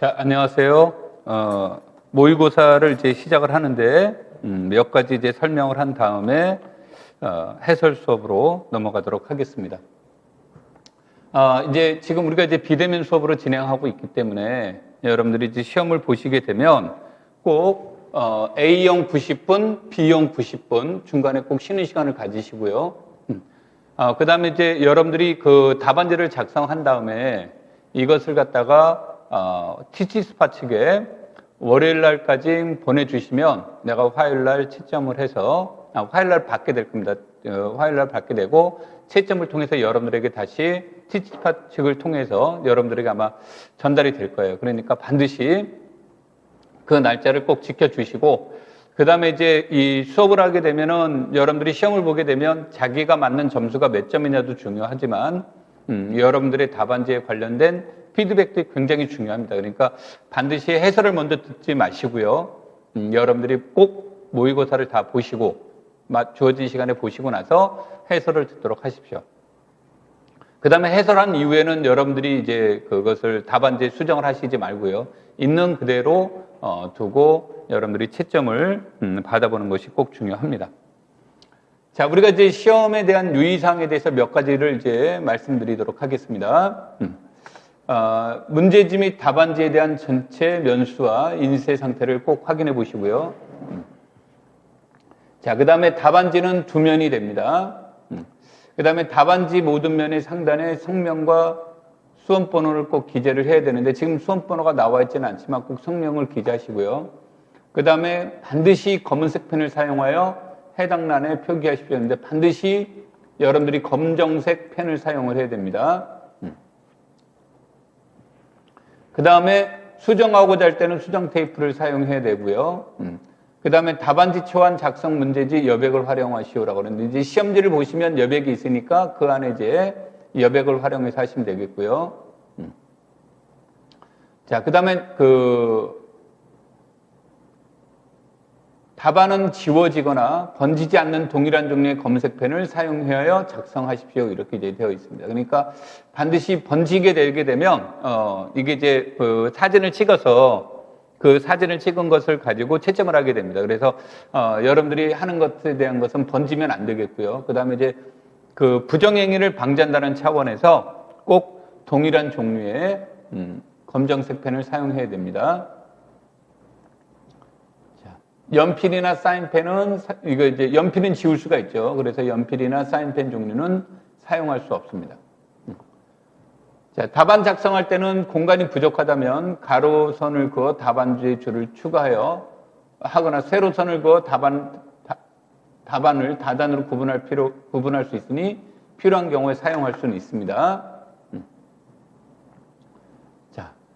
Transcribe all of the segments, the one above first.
자, 안녕하세요. 모의고사를 이제 시작을 하는데, 몇 가지 이제 설명을 한 다음에, 해설 수업으로 넘어가도록 하겠습니다. 이제 지금 우리가 이제 비대면 수업으로 진행하고 있기 때문에 여러분들이 이제 시험을 보시게 되면 꼭, A형 90분, B형 90분, 중간에 꼭 쉬는 시간을 가지시고요. 그 다음에 이제 여러분들이 그 답안지를 작성한 다음에 이것을 갖다가 티치스파 측에 월요일 날까지 보내주시면 내가 화요일 날 채점을 해서 화요일 날 받게 될 겁니다. 화요일 날 받게 되고 채점을 통해서 여러분들에게 다시 티치스파 측을 통해서 여러분들에게 아마 전달이 될 거예요. 그러니까 반드시 그 날짜를 꼭 지켜주시고 그 다음에 이제 이 수업을 하게 되면은 여러분들이 시험을 보게 되면 자기가 맞는 점수가 몇 점이냐도 중요하지만 여러분들의 답안지에 관련된 피드백도 굉장히 중요합니다. 그러니까 반드시 해설을 먼저 듣지 마시고요. 여러분들이 꼭 모의고사를 다 보시고 주어진 시간에 보시고 나서 해설을 듣도록 하십시오. 그 다음에 해설한 이후에는 여러분들이 이제 그것을 답안지에 수정을 하시지 말고요. 있는 그대로 두고 여러분들이 채점을 받아보는 것이 꼭 중요합니다. 자, 우리가 이제 시험에 대한 유의사항에 대해서 몇 가지를 이제 말씀드리도록 하겠습니다. 문제지 및 답안지에 대한 전체 면수와 인쇄 상태를 꼭 확인해 보시고요. 자, 그 다음에 답안지는 2면이 됩니다. 그 다음에 답안지 모든 면의 상단에 성명과 수험번호를 꼭 기재를 해야 되는데 지금 수험번호가 나와 있지는 않지만 꼭 성명을 기재하시고요. 그 다음에 반드시 검은색 펜을 사용하여 해당 란에 표기하십시오 했는데 반드시 여러분들이 검정색 펜을 사용을 해야 됩니다. 그 다음에 수정하고자 할 때는 수정 테이프를 사용해야 되고요. 그 다음에 답안지 초안 작성 문제지 여백을 활용하시오라고 그러는데 이제 시험지를 보시면 여백이 있으니까 그 안에 이제 여백을 활용해서 하시면 되겠고요. 자, 그 다음에 답안은 지워지거나 번지지 않는 동일한 종류의 검은색 펜을 사용하여 작성하십시오. 이렇게 이제 되어 있습니다. 그러니까 반드시 번지게 되게 되면, 이게 이제 그 사진을 찍어서 그 사진을 찍은 것을 가지고 채점을 하게 됩니다. 그래서, 여러분들이 하는 것에 대한 것은 번지면 안 되겠고요. 그 다음에 이제 그 부정행위를 방지한다는 차원에서 꼭 동일한 종류의, 검정색 펜을 사용해야 됩니다. 연필이나 사인펜은 이거 이제 연필은 지울 수가 있죠. 그래서 연필이나 사인펜 종류는 사용할 수 없습니다. 자, 답안 작성할 때는 공간이 부족하다면 가로선을 그어 답안지의 줄을 추가하여 하거나 세로선을 그어 답안을 다단으로 구분할 수 있으니 필요한 경우에 사용할 수는 있습니다.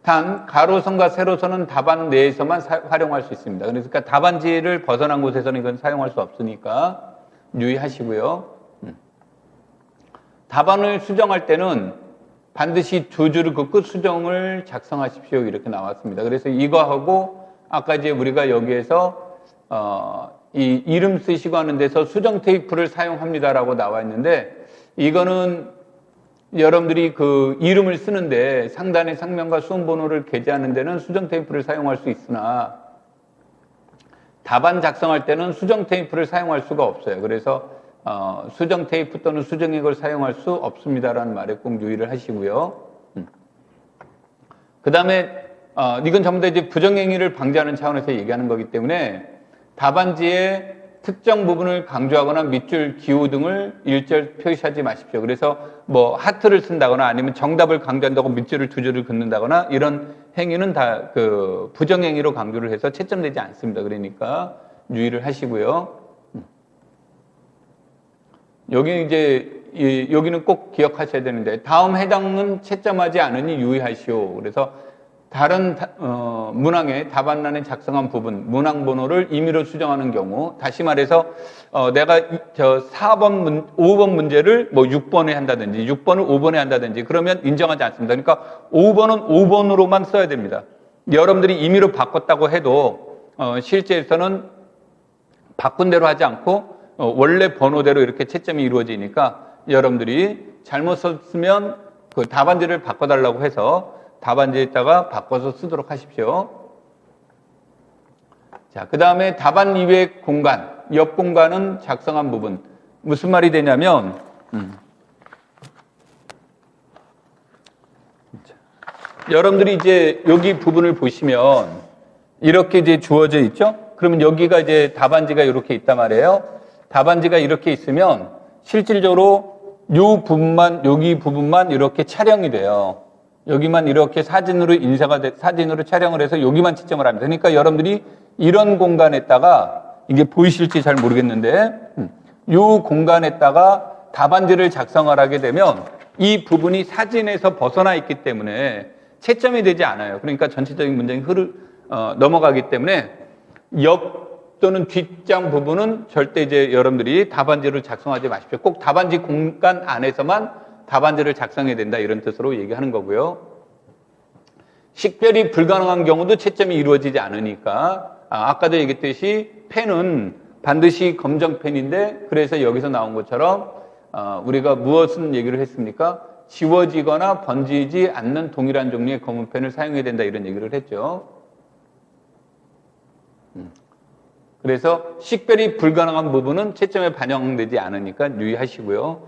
단 가로선과 세로선은 답안 내에서만 활용할 수 있습니다. 그러니까 답안지를 벗어난 곳에서는 이건 사용할 수 없으니까 유의하시고요. 답안을 수정할 때는 반드시 2줄을 긋고 수정을 작성하십시오. 이렇게 나왔습니다. 그래서 이거하고 아까 이제 우리가 여기에서 이 이름 쓰시고 하는 데서 수정 테이프를 사용합니다라고 나와 있는데 이거는 여러분들이 그 이름을 쓰는데 상단에 상명과 수험번호를 게재하는 데는 수정 테이프를 사용할 수 있으나 답안 작성할 때는 수정 테이프를 사용할 수가 없어요. 그래서 수정 테이프 또는 수정액을 사용할 수 없습니다라는 말에 꼭 유의를 하시고요. 그 다음에 이건 전부 다 이제 부정행위를 방지하는 차원에서 얘기하는 거기 때문에 답안지에 특정 부분을 강조하거나 밑줄 기호 등을 일절 표시하지 마십시오. 그래서 뭐 하트를 쓴다거나 아니면 정답을 강조한다고 밑줄을 2줄을 긋는다거나 이런 행위는 다 그 부정행위로 강조를 해서 채점되지 않습니다. 그러니까 유의를 하시고요. 여기 이제 여기는 꼭 기억하셔야 되는데 다음 해당은 채점하지 않으니 유의하시오. 그래서 다른 문항의 답안란에 작성한 부분, 문항 번호를 임의로 수정하는 경우, 다시 말해서 내가 5번 문제를 뭐 6번에 한다든지 6번을 5번에 한다든지 그러면 인정하지 않습니다. 그러니까 5번은 5번으로만 써야 됩니다. 여러분들이 임의로 바꿨다고 해도 실제에서는 바꾼 대로 하지 않고 원래 번호대로 이렇게 채점이 이루어지니까 여러분들이 잘못 썼으면 그 답안지를 바꿔달라고 해서 답안지에다가 바꿔서 쓰도록 하십시오. 자, 그 다음에 답안 이외의 공간, 옆 공간은 작성한 부분. 무슨 말이 되냐면, 여러분들이 이제 여기 부분을 보시면 이렇게 이제 주어져 있죠? 그러면 여기가 이제 답안지가 이렇게 있단 말이에요. 답안지가 이렇게 있으면 실질적으로 요 부분만, 여기 부분만 이렇게 촬영이 돼요. 여기만 이렇게 사진으로 사진으로 촬영을 해서 여기만 채점을 합니다. 그러니까 여러분들이 이런 공간에다가 이게 보이실지 잘 모르겠는데 요 공간에다가 답안지를 작성을 하게 되면 이 부분이 사진에서 벗어나 있기 때문에 채점이 되지 않아요. 그러니까 전체적인 문장이 넘어가기 때문에 옆 또는 뒷장 부분은 절대 이제 여러분들이 답안지를 작성하지 마십시오. 꼭 답안지 공간 안에서만 답안지를 작성해야 된다 이런 뜻으로 얘기하는 거고요. 식별이 불가능한 경우도 채점이 이루어지지 않으니까 아까도 얘기했듯이 펜은 반드시 검정펜인데 그래서 여기서 나온 것처럼 우리가 무엇은 얘기를 했습니까? 지워지거나 번지지 않는 동일한 종류의 검은 펜을 사용해야 된다 이런 얘기를 했죠. 그래서 식별이 불가능한 부분은 채점에 반영되지 않으니까 유의하시고요.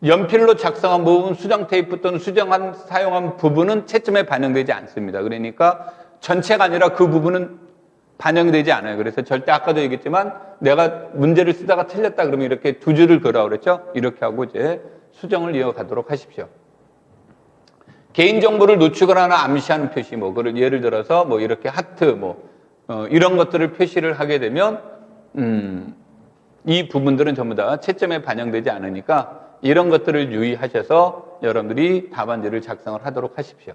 연필로 작성한 부분, 수정 테이프 또는 사용한 부분은 채점에 반영되지 않습니다. 그러니까 전체가 아니라 그 부분은 반영이 되지 않아요. 그래서 절대 아까도 얘기했지만 내가 문제를 쓰다가 틀렸다 그러면 이렇게 두 줄을 그으라고 그랬죠. 이렇게 하고 이제 수정을 이어가도록 하십시오. 개인정보를 노출하거나 암시하는 표시, 예를 들어서 이렇게 하트, 이런 것들을 표시를 하게 되면, 이 부분들은 전부 다 채점에 반영되지 않으니까 이런 것들을 유의하셔서 여러분들이 답안지를 작성을 하도록 하십시오.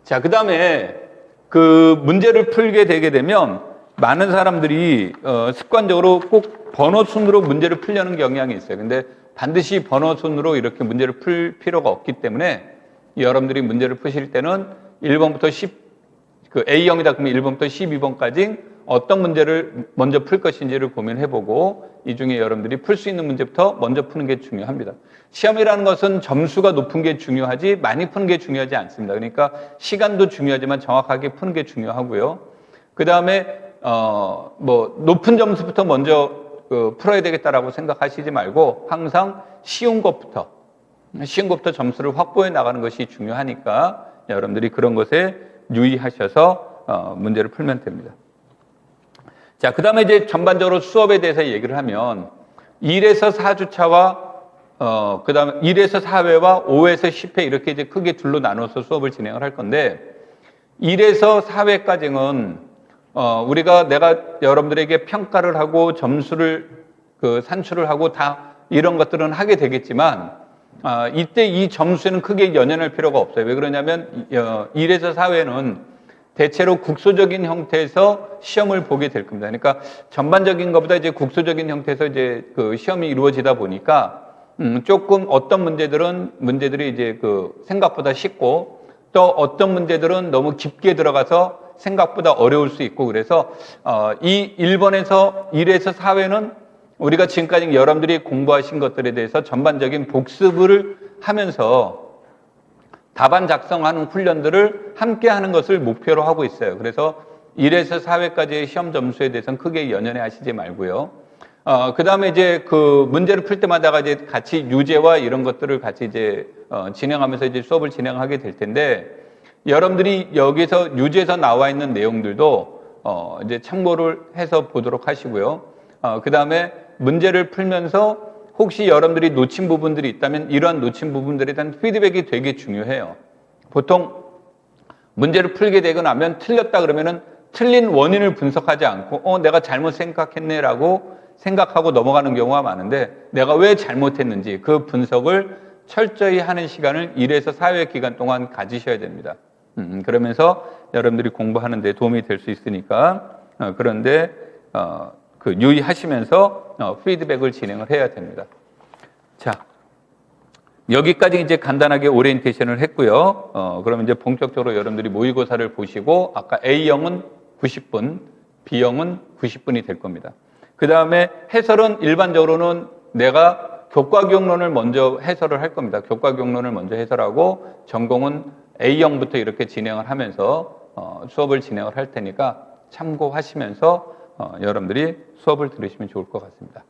자, 그 다음에 그 문제를 풀게 되게 되면 많은 사람들이 습관적으로 꼭 번호 순으로 문제를 풀려는 경향이 있어요. 근데 반드시 번호 순으로 이렇게 문제를 풀 필요가 없기 때문에 여러분들이 문제를 푸실 때는 1번부터 A형이다 그러면 1번부터 12번까지 어떤 문제를 먼저 풀 것인지를 고민해보고 이 중에 여러분들이 풀 수 있는 문제부터 먼저 푸는 게 중요합니다. 시험이라는 것은 점수가 높은 게 중요하지 많이 푸는 게 중요하지 않습니다. 그러니까 시간도 중요하지만 정확하게 푸는 게 중요하고요. 그 다음에 높은 점수부터 먼저 풀어야 되겠다라고 생각하시지 말고 항상 쉬운 것부터 점수를 확보해 나가는 것이 중요하니까 여러분들이 그런 것에 유의하셔서 문제를 풀면 됩니다. 자, 그 다음에 이제 전반적으로 수업에 대해서 얘기를 하면 1에서 4주차와 그 다음에 1에서 4회와 5에서 10회 이렇게 이제 크게 둘로 나눠서 수업을 진행을 할 건데 1에서 4회까지는 내가 여러분들에게 평가를 하고 점수를 산출을 하고 다 이런 것들은 하게 되겠지만 이때 이 점수에는 크게 연연할 필요가 없어요. 왜 그러냐면 1에서 4회는 대체로 국소적인 형태에서 시험을 보게 될 겁니다. 그러니까 전반적인 것보다 이제 국소적인 형태에서 이제 시험이 이루어지다 보니까 조금 어떤 문제들이 이제 생각보다 쉽고 또 어떤 문제들은 너무 깊게 들어가서 생각보다 어려울 수 있고 그래서 이 1번에서 1에서 4회는 우리가 지금까지 여러분들이 공부하신 것들에 대해서 전반적인 복습을 하면서 답안 작성하는 훈련들을 함께 하는 것을 목표로 하고 있어요. 그래서 1에서 4회까지의 시험 점수에 대해서는 크게 연연해 하시지 말고요. 그 다음에 이제 문제를 풀 때마다가 이제 같이 유제와 이런 것들을 같이 이제 진행하면서 이제 수업을 진행하게 될 텐데 여러분들이 여기서 유제에서 나와 있는 내용들도 이제 참고를 해서 보도록 하시고요. 그 다음에 문제를 풀면서 혹시 여러분들이 놓친 부분들이 있다면 이러한 놓친 부분들에 대한 피드백이 되게 중요해요. 보통 문제를 풀게 되고 나면 틀렸다 그러면은 틀린 원인을 분석하지 않고 내가 잘못 생각했네라고 생각하고 넘어가는 경우가 많은데 내가 왜 잘못했는지 그 분석을 철저히 하는 시간을 1에서 4회 기간 동안 가지셔야 됩니다. 그러면서 여러분들이 공부하는 데 도움이 될 수 있으니까 그런데 유의하시면서 피드백을 진행을 해야 됩니다. 자, 여기까지 이제 간단하게 오리엔테이션을 했고요. 그러면 이제 본격적으로 여러분들이 모의고사를 보시고 아까 A형은 90분, B형은 90분이 될 겁니다. 그 다음에 해설은 일반적으로는 내가 교과 경론을 먼저 해설을 할 겁니다. 교과 경론을 먼저 해설하고 전공은 A형부터 이렇게 진행을 하면서 수업을 진행을 할 테니까 참고하시면서 여러분들이 수업을 들으시면 좋을 것 같습니다.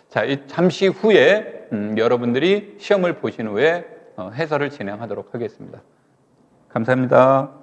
자, 잠시 후에 여러분들이 시험을 보신 후에 해설을 진행하도록 하겠습니다. 감사합니다.